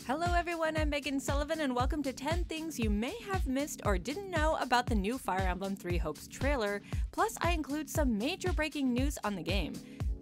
Hello everyone, I'm Meghan Sullivan and welcome to 10 things you may have missed or didn't know about the new Fire Emblem Three Hopes trailer, plus I include some major breaking news on the game.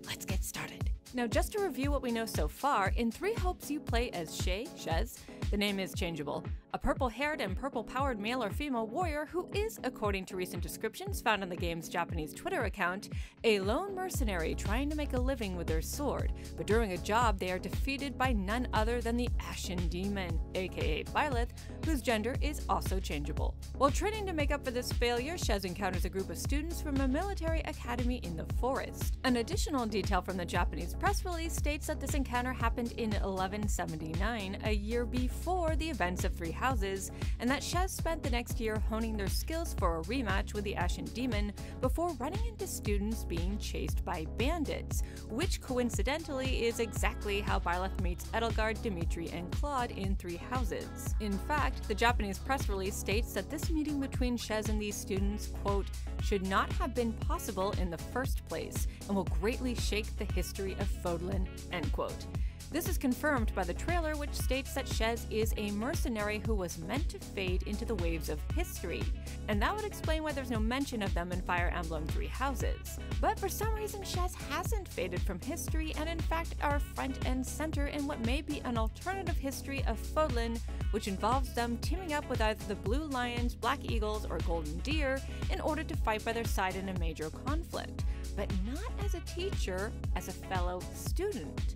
Let's get started. Now just to review what we know so far, in Three Hopes you play as Shez, the name is changeable, a purple-haired and purple-powered male or female warrior who is, according to recent descriptions found on the game's Japanese Twitter account, a lone mercenary trying to make a living with their sword, but during a job they are defeated by none other than the Ashen Demon, aka Byleth, whose gender is also changeable. While training to make up for this failure, Shez encounters a group of students from a military academy in the forest. An additional detail from the Japanese press release states that this encounter happened in 1179, a year before the events of Three Houses, and that Shez spent the next year honing their skills for a rematch with the Ashen Demon before running into students being chased by bandits, which coincidentally is exactly how Byleth meets Edelgard, Dimitri, and Claude in Three Houses. In fact, the Japanese press release states that this meeting between Shez and these students, quote, should not have been possible in the first place and will greatly shake the history of Fodlan, end quote. This is confirmed by the trailer, which states that Shez is a mercenary who was meant to fade into the waves of history, and that would explain why there's no mention of them in Fire Emblem Three Houses. But for some reason, Shez hasn't faded from history, and in fact are front and center in what may be an alternative history of Fodlan, which involves them teaming up with either the Blue Lions, Black Eagles, or Golden Deer in order to fight by their side in a major conflict, but not as a teacher, as a fellow student.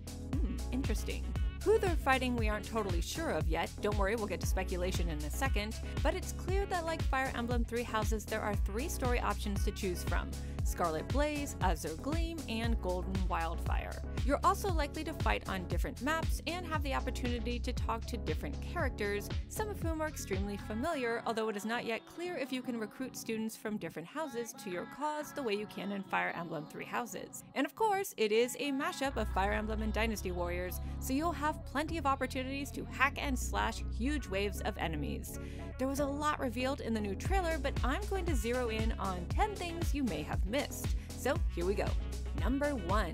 Interesting. Who they're fighting we aren't totally sure of yet, don't worry, we'll get to speculation in a second, but it's clear that like Fire Emblem Three Houses, there are 3 story options to choose from: Scarlet Blaze, Azure Gleam, and Golden Wildfire. You're also likely to fight on different maps and have the opportunity to talk to different characters, some of whom are extremely familiar, although it is not yet clear if you can recruit students from different houses to your cause the way you can in Fire Emblem Three Houses. And of course, it is a mashup of Fire Emblem and Dynasty Warriors, so you'll have plenty of opportunities to hack and slash huge waves of enemies. There was a lot revealed in the new trailer, but I'm going to zero in on 10 things you may have missed. So here we go. Number 1.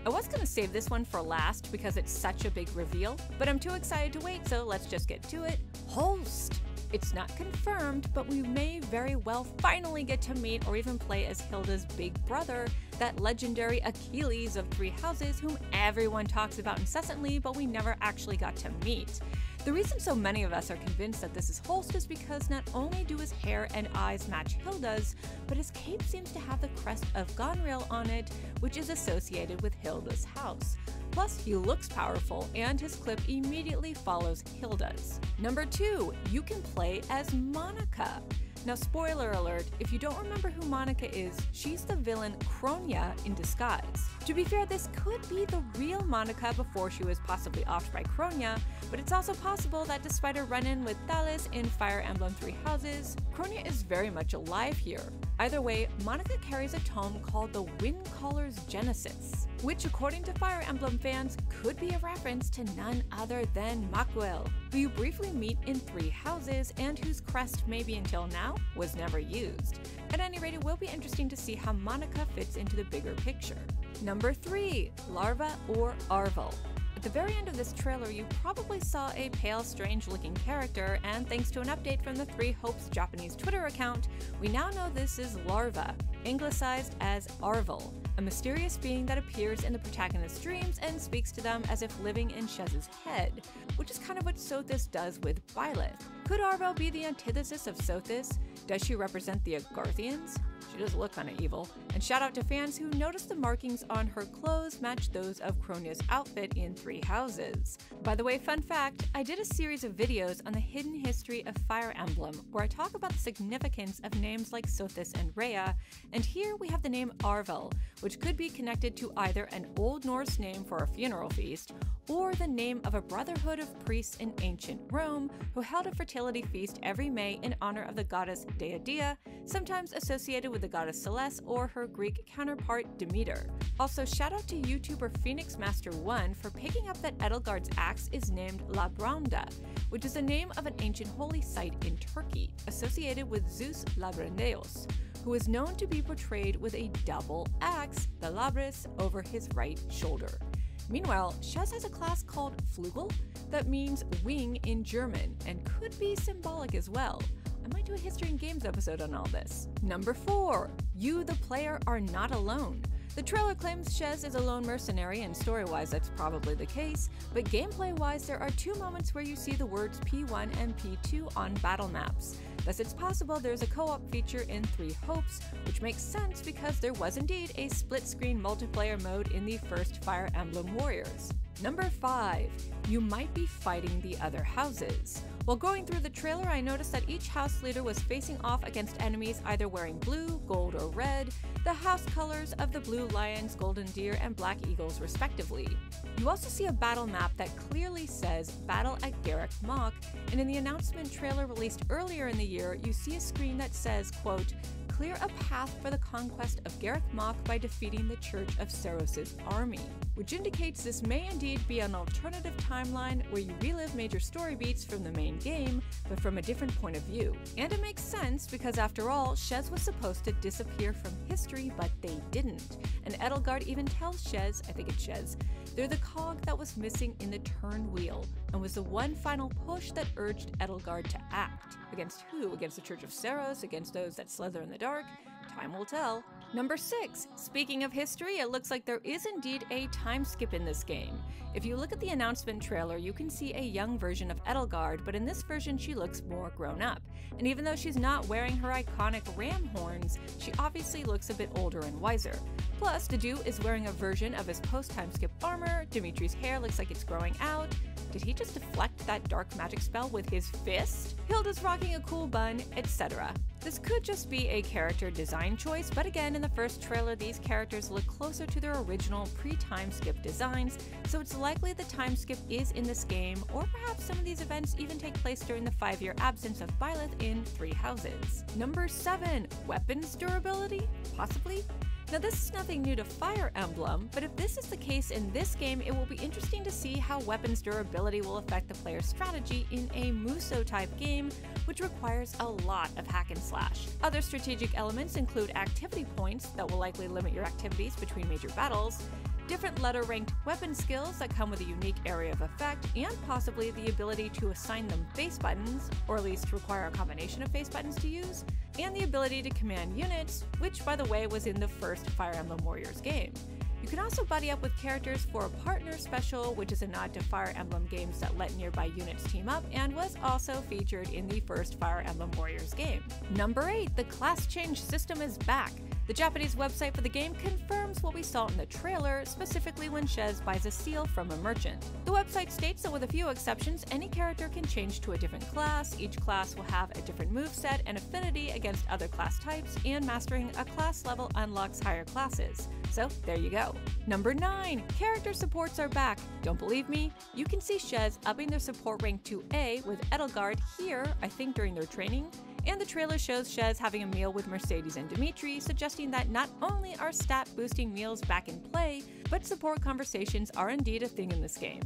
I was going to save this one for last because it's such a big reveal, but I'm too excited to wait, so let's just get to it. Holst! It's not confirmed, but we may very well finally get to meet or even play as Hilda's big brother, that legendary Achilles of Three Houses whom everyone talks about incessantly, but we never actually got to meet. The reason so many of us are convinced that this is Holst is because not only do his hair and eyes match Hilda's, but his cape seems to have the crest of Gonriel on it, which is associated with Hilda's house. Plus, he looks powerful, and his clip immediately follows Hilda's. Number 2, you can play as Monika. Now, spoiler alert, if you don't remember who Monika is, she's the villain Kronia in disguise. To be fair, this could be the real Monika before she was possibly offed by Kronia, but it's also possible that despite her run-in with Thalis in Fire Emblem Three Houses, Kronia is very much alive here. Either way, Monika carries a tome called the Windcaller's Genesis, which according to Fire Emblem fans could be a reference to none other than Makuel, who you briefly meet in Three Houses and whose crest maybe until now was never used. At any rate, it will be interesting to see how Monika fits into the bigger picture. Number 3, Larva or Arvel. At the very end of this trailer, you probably saw a pale, strange-looking character, and thanks to an update from the Three Hopes Japanese Twitter account, we now know this is Larva, anglicized as Arvel, a mysterious being that appears in the protagonist's dreams and speaks to them as if living in Shez's head, which is kind of what Sothis does with Byleth. Could Arvel be the antithesis of Sothis? Does she represent the Agarthians? She does look kinda evil. And shout out to fans who noticed the markings on her clothes match those of Kronia's outfit in Three Houses. By the way, fun fact, I did a series of videos on the hidden history of Fire Emblem where I talk about the significance of names like Sothis and Rhea, and here we have the name Arvel, which could be connected to either an Old Norse name for a funeral feast, or the name of a brotherhood of priests in ancient Rome who held a fertility feast every May in honor of the goddess Deidia, sometimes associated with the goddess Celeste or her Greek counterpart Demeter. Also, shout out to YouTuber PhoenixMaster1 for picking up that Edelgard's axe is named Labranda, which is the name of an ancient holy site in Turkey, associated with Zeus Labrandeos, who is known to be portrayed with a double axe, the Labris, over his right shoulder. Meanwhile, Shez has a class called Flugel, that means wing in German and could be symbolic as well. I might do a history and games episode on all this. Number 4. You, the player, are not alone. The trailer claims Shez is a lone mercenary, and story-wise that's probably the case, but gameplay-wise there are 2 moments where you see the words P1 and P2 on battle maps. Thus it's possible there's a co-op feature in Three Hopes, which makes sense because there was indeed a split-screen multiplayer mode in the first Fire Emblem Warriors. Number 5. You might be fighting the other houses. While going through the trailer, I noticed that each house leader was facing off against enemies either wearing blue, gold, or red, the house colors of the blue lions, golden deer, and black eagles respectively. You also see a battle map that clearly says Battle at Garreg Mach, and in the announcement trailer released earlier in the year, you see a screen that says, quote, "Clear a path for the conquest of Garreg Mach by defeating the Church of Saros' army," which indicates this may indeed be an alternative timeline where you relive major story beats from the main game, but from a different point of view. And it makes sense because after all, Shez was supposed to disappear from history, but they didn't. And Edelgard even tells Shez, I think it's Shez, they're the cog that was missing in the turn wheel, and was the one final push that urged Edelgard to act. Against who? Against the Church of Saros? Against those that slither in the dark? Time will tell. Number 6. Speaking of history, it looks like there is indeed a time skip in this game. If you look at the announcement trailer, you can see a young version of Edelgard, but in this version she looks more grown up. And even though she's not wearing her iconic ram horns, she obviously looks a bit older and wiser. Plus, Dedue is wearing a version of his post-time skip armor, Dimitri's hair looks like it's growing out. Did he just deflect that dark magic spell with his fist? Hilda's rocking a cool bun, etc. This could just be a character design choice, but again, in the first trailer, these characters look closer to their original pre-time skip designs, so it's likely the time skip is in this game, or perhaps some of these events even take place during the 5-year absence of Byleth in Three Houses. Number 7. Weapons durability? Possibly? Now this is nothing new to Fire Emblem, but if this is the case in this game, it will be interesting to see how weapons durability will affect the player's strategy in a Musou-type game, which requires a lot of hack and slash. Other strategic elements include activity points that will likely limit your activities between major battles, different letter-ranked weapon skills that come with a unique area of effect, and possibly the ability to assign them face buttons, or at least require a combination of face buttons to use, and the ability to command units, which by the way was in the first Fire Emblem Warriors game. You can also buddy up with characters for a partner special, which is a nod to Fire Emblem games that let nearby units team up and was also featured in the first Fire Emblem Warriors game. Number 8. The class change system is back. The Japanese website for the game confirms what we saw in the trailer, specifically when Shez buys a seal from a merchant. The website states that with a few exceptions, any character can change to a different class, each class will have a different moveset and affinity against other class types, and mastering a class level unlocks higher classes. So there you go. Number 9. Character supports are back. Don't believe me? You can see Shez upping their support rank to A with Edelgard here, I think during their training. And the trailer shows Shez having a meal with Mercedes and Dimitri, suggesting that not only are stat-boosting meals back in play, but support conversations are indeed a thing in this game.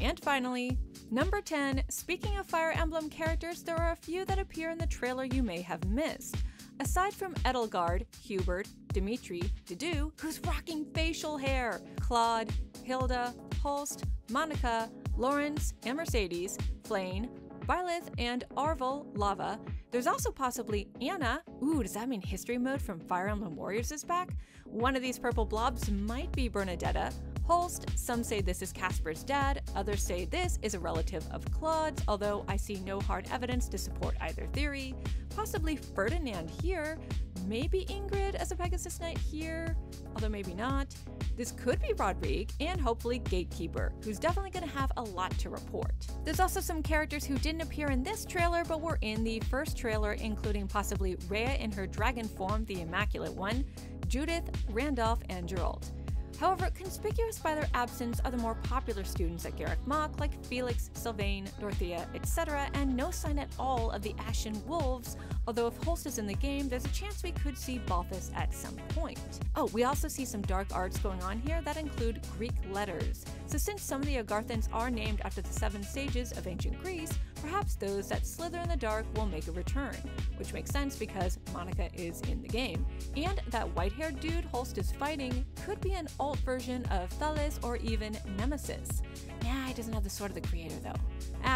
And finally, number 10. Speaking of Fire Emblem characters, there are a few that appear in the trailer you may have missed. Aside from Edelgard, Hubert, Dimitri, Dedue, who's rocking facial hair, Claude, Hilda, Holst, Monika, Lawrence, and Mercedes, Flayn, Byleth, and Arvel, Lava. There's also possibly Anna. Ooh, does that mean History Mode from Fire Emblem Warriors is back? One of these purple blobs might be Bernadetta. Holst, some say this is Casper's dad, others say this is a relative of Claude's, although I see no hard evidence to support either theory. Possibly Ferdinand here, maybe Ingrid as a Pegasus Knight here, although maybe not. This could be Rodrigue, and hopefully Gatekeeper, who's definitely going to have a lot to report. There's also some characters who didn't appear in this trailer but were in the first trailer, including possibly Rhea in her dragon form, the Immaculate One, Judith, Randolph, and Geralt. However, conspicuous by their absence are the more popular students at Garreg Mach, like Felix, Sylvain, Dorothea, etc., and no sign at all of the Ashen Wolves, although if Holst is in the game, there's a chance we could see Balthus at some point. Oh, we also see some dark arts going on here that include Greek letters. So since some of the Agarthans are named after the 7 sages of ancient Greece, perhaps those that slither in the dark will make a return, which makes sense because Monika is in the game. And that white-haired dude Holst is fighting could be an alt version of Thales or even Nemesis. Nah, it doesn't have the sword of the creator though.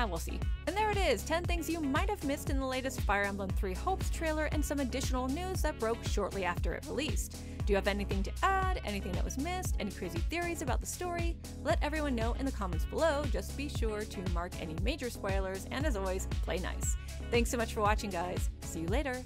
We'll see. And there it is, 10 things you might have missed in the latest Fire Emblem 3 Hopes trailer and some additional news that broke shortly after it released. Do you have anything to add? Anything that was missed? Any crazy theories about the story? Let everyone know in the comments below. Just be sure to mark any major spoilers, and as always, play nice. Thanks so much for watching, guys. See you later.